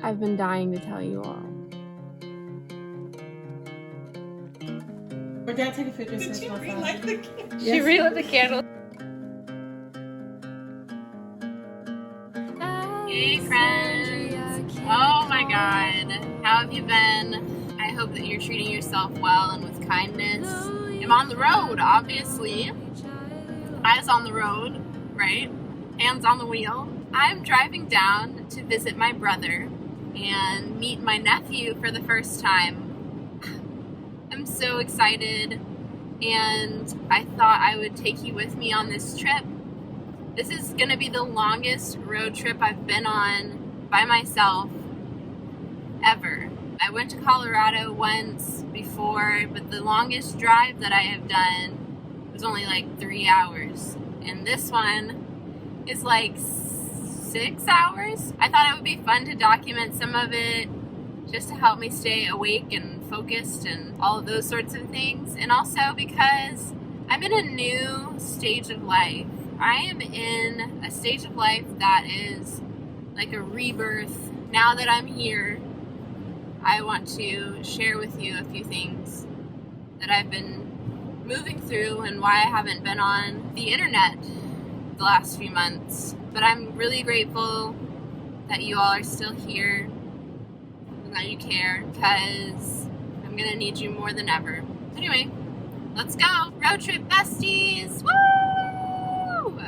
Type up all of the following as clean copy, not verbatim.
I've been dying to tell you all. Dad, take a picture. Did you relight the candle? She relit the candle. Hey friends! Oh my god, how have you been? I hope that you're treating yourself well and with kindness. I'm on the road, obviously. Eyes on the road, right? Hands on the wheel. I'm driving down to visit my brother and meet my nephew for the first time. I'm so excited, and I thought I would take you with me on this trip. This is gonna be the longest road trip I've been on by myself ever. I went to Colorado once before, but the longest drive that I have done was only like 3 hours. And this one is like 6 hours. I thought it would be fun to document some of it just to help me stay awake and focused and all of those sorts of things. And also because I'm in a new stage of life. I am in a stage of life that is like a rebirth. Now that I'm here, I want to share with you a few things that I've been moving through and why I haven't been on the internet the last few months. But I'm really grateful that you all are still here and that you care, because I'm gonna need you more than ever. Anyway, let's go! Road trip besties! Woo!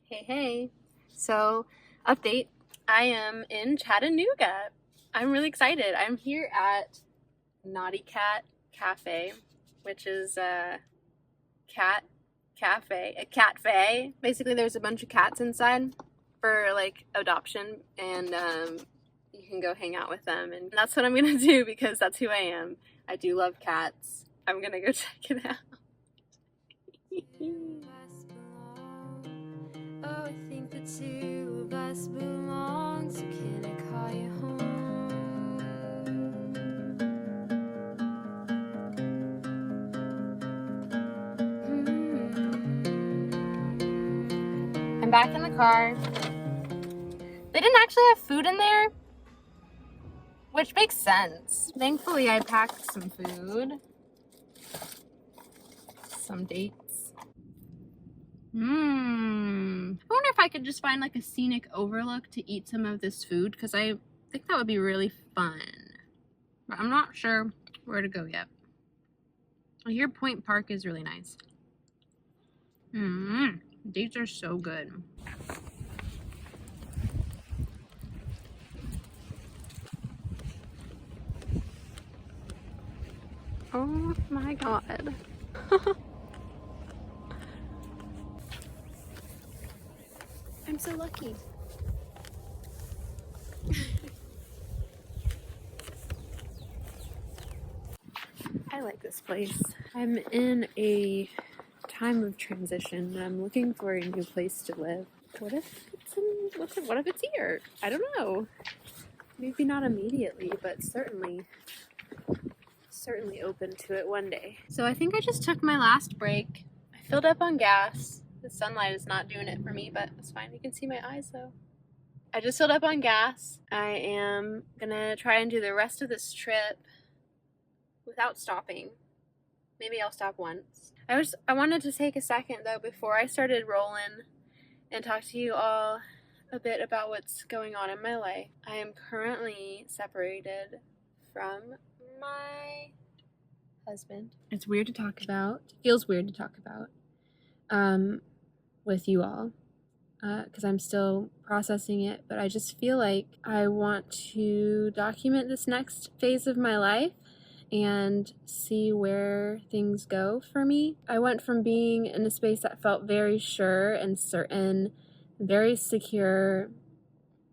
Hey. So, update. I am in Chattanooga. I'm really excited. I'm here at Naughty Cat Cafe, which is a cat cafe. Basically, there's a bunch of cats inside for like adoption, and you can go hang out with them. And that's what I'm gonna do because that's who I am. I do love cats. I'm gonna go check it out. Oh, I think the two of us belong, so can I call you home? I'm back in the car. They didn't actually have food in there, which makes sense. Thankfully, I packed some food. Some dates. I wonder if I could just find like a scenic overlook to eat some of this food, because I think that would be really fun. But I'm not sure where to go yet. I hear Point Park is really nice. Dates are so good. Oh my god. I'm so lucky. I like this place. I'm in a time of transition. I'm looking for a new place to live. What if it's here? I don't know. Maybe not immediately, but certainly open to it one day. So I think I just took my last break. I filled up on gas. The sunlight is not doing it for me, but it's fine. You can see my eyes though. I just filled up on gas. I am gonna try and do the rest of this trip without stopping. Maybe I'll stop once. I wanted to take a second though before I started rolling and talk to you all a bit about what's going on in my life. I am currently separated from my husband. It's weird to talk about. It feels weird to talk about with you all because I'm still processing it, but I just feel like I want to document this next phase of my life and see where things go for me. I went from being in a space that felt very sure and certain, very secure,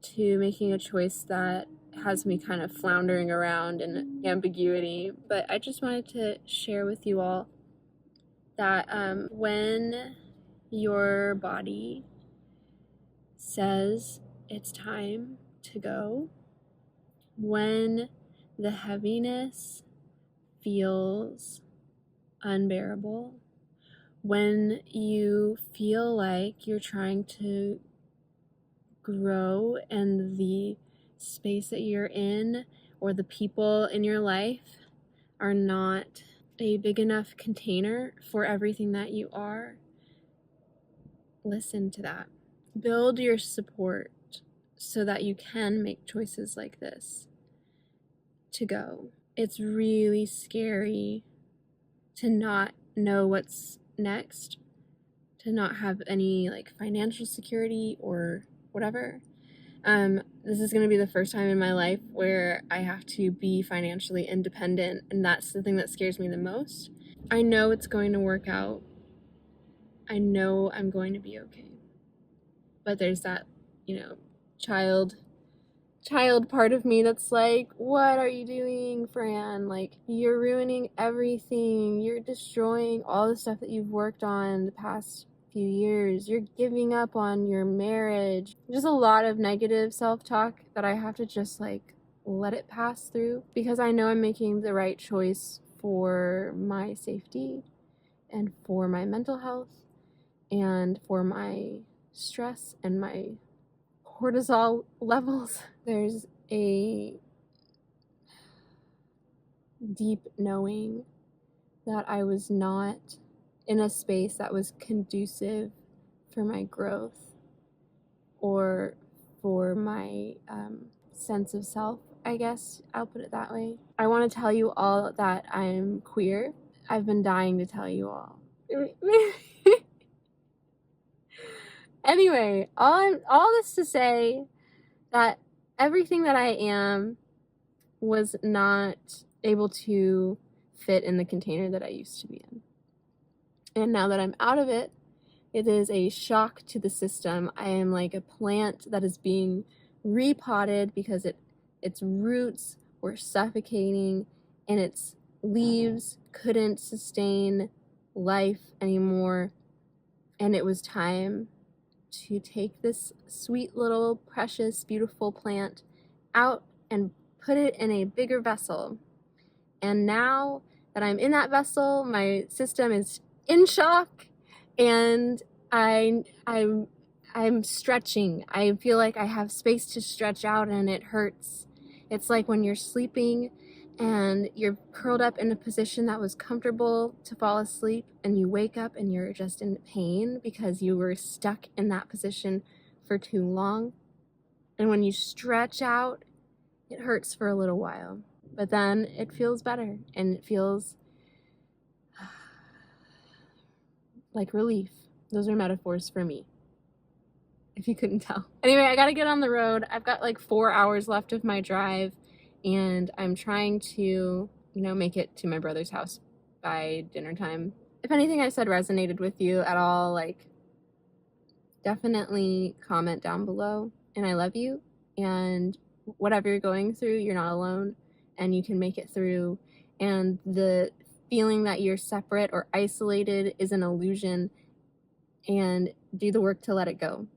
to making a choice that has me kind of floundering around in ambiguity. But I just wanted to share with you all that when your body says it's time to go, when the heaviness feels unbearable, when you feel like you're trying to grow and the space that you're in or the people in your life are not a big enough container for everything that you are, listen to that. Build your support so that you can make choices like this to go. It's really scary to not know what's next, to not have any like financial security or whatever. This is going to be the first time in my life where I have to be financially independent, and that's the thing that scares me the most. I know it's going to work out. I know I'm going to be okay. But there's that, child part of me that's like, what are you doing, Fran? Like, you're ruining everything. You're destroying all the stuff that you've worked on the past few years. You're giving up on your marriage. Just a lot of negative self-talk that I have to just like let it pass through, because I know I'm making the right choice for my safety and for my mental health and for my stress and my cortisol levels. There's a deep knowing that I was not in a space that was conducive for my growth or for my sense of self, I guess I'll put it that way. I want to tell you all that I'm queer. I've been dying to tell you all. Anyway, all this to say that everything that I am was not able to fit in the container that I used to be in. And now that I'm out of it, it is a shock to the system. I am like a plant that is being repotted because its roots were suffocating and its leaves couldn't sustain life anymore. And it was time to take this sweet little precious beautiful plant out and put it in a bigger vessel. And now that I'm in that vessel, my system is in shock and I'm stretching. I feel like I have space to stretch out and it hurts. It's like when you're sleeping and you're curled up in a position that was comfortable to fall asleep, and you wake up and you're just in pain because you were stuck in that position for too long. And when you stretch out, it hurts for a little while, but then it feels better and it feels like relief. Those are metaphors for me, if you couldn't tell. Anyway, I gotta get on the road. I've got like 4 hours left of my drive, and I'm trying to, make it to my brother's house by dinner time. If anything I said resonated with you at all, like, definitely comment down below. And I love you, and whatever you're going through, you're not alone, and you can make it through. And the feeling that you're separate or isolated is an illusion, and do the work to let it go.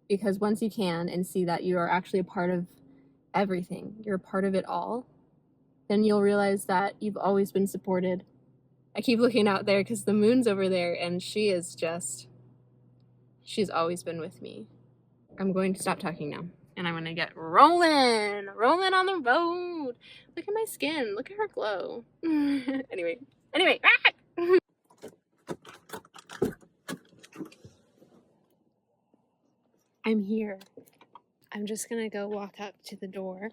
Because once you can and see that you are actually a part of everything, you're a part of it all, then you'll realize that you've always been supported. I keep looking out there because the moon's over there, and she's always been with me. I'm going to stop talking now, and I'm going to get rolling on the road. Look at my skin. Look at her glow. Anyway. I'm here. I'm just going to go walk up to the door.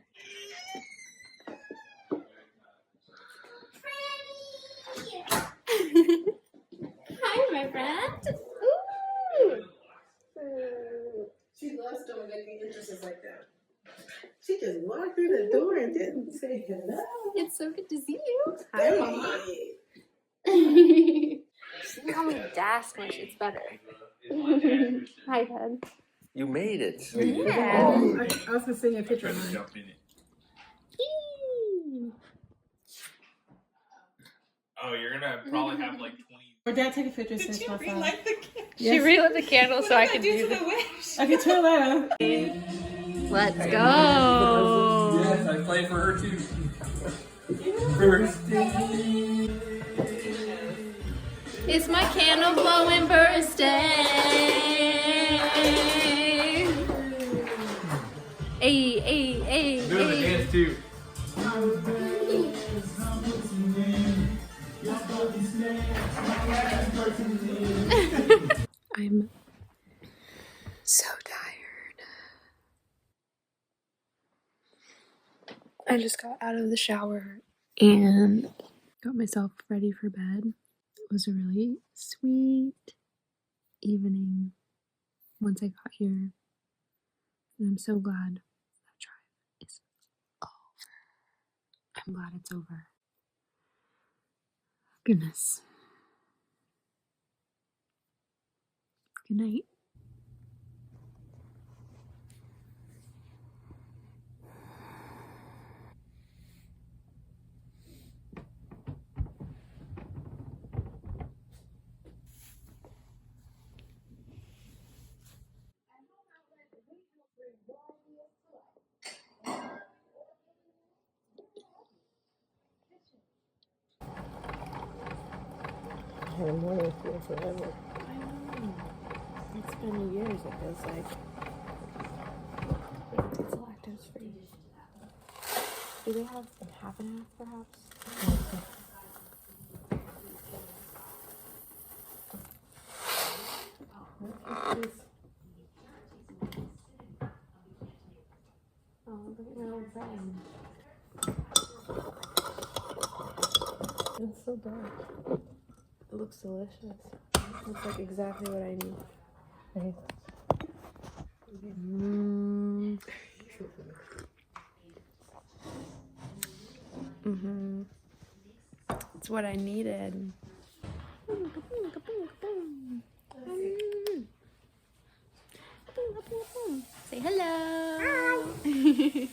Hi, my friend. Ooh. She loves doing making entrances like that. She just walked through the door and didn't say hello. It's so good to see you. Hi, Mama. She can call me Das much. It's better. Hi, Ted. You made it. Yeah. I was gonna send you a picture of mine. Jump in it. Oh, you're gonna probably have like 20. Or Dad, take a picture and send it to my phone. She relit the candle so I could do this. I can turn that on. Let's go. Yes, I play for her too. Birthday. It's my candle blowing birthday. Hey, hey, hey, Doing the hey. dance too. I'm so tired. I just got out of the shower and got myself ready for bed. It was a really sweet evening once I got here. And I'm so glad that drive is over. I'm glad it's over. Goodness. Good night. Her morning feel forever. I know. It's been years, it feels like. It's lactose free. Do they have half and half, perhaps? Oh, look at my old friend. It's so dark. It looks delicious. Looks like exactly what I need. Right. It's what I needed. Say hello. Hi.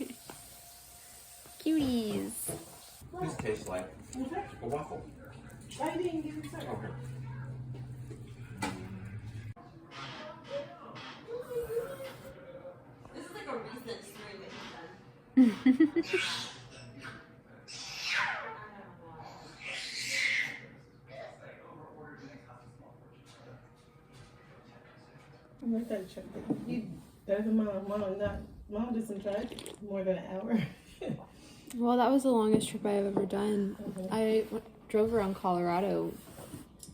Cuties. This tastes like a waffle. I didn't get it started. Okay. I like that trip. That's mom doesn't drive more than an hour. Well, that was the longest trip I've ever done. I drove around Colorado,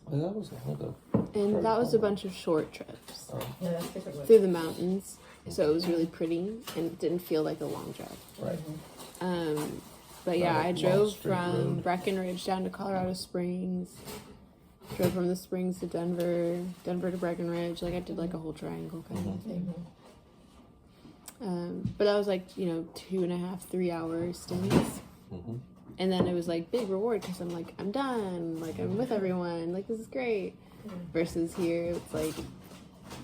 Well, that was long ago. and that was a bunch of short trips Yeah, that's different. through the mountains. So it was really pretty, and it didn't feel like a long drive. Right. But yeah, Not a I long drove straight from road. Breckenridge down to Colorado Springs. Drove from the Springs to Denver, Denver to Breckenridge. Like I did like a whole triangle kind of thing. But that was like 2.5, 3 hour stints. Mm-hmm. And then it was like big reward because I'm like, I'm done. Like I'm with everyone. Like this is great. Versus here, it's like,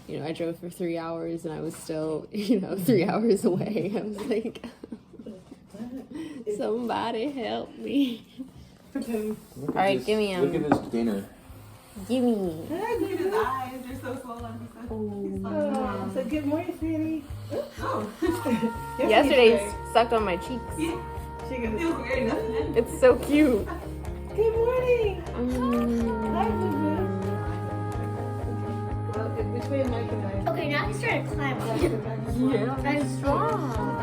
I drove for 3 hours and I was still, 3 hours away. I was like, somebody help me. All right, give me 'em. Look at this dinner. Give me. Look at his eyes, they're so swollen. Oh, so good morning, Frani. Oh. Yesterday's sucked on my cheeks. Yeah. She goes, It's so cute. good morning. Hi, Boo-boo. Well, which way am I going? Okay, now I started climbing. Yeah. I'm strong.